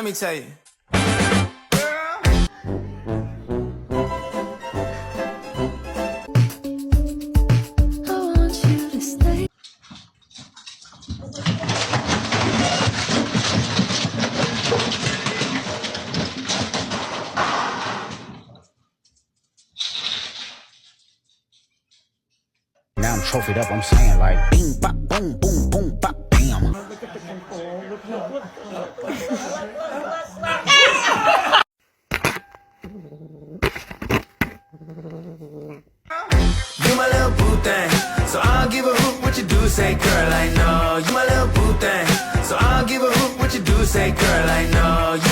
let me tell you. I want you to stay. Now I'm trophied up, I'm saying like bing, bop, boom, boom, boom, bop, bam. You my little boo thing, so I'll give a hoot what you do, say girl, I know. You my little boo thing, so I'll give a hoot what you do, say girl, I know. You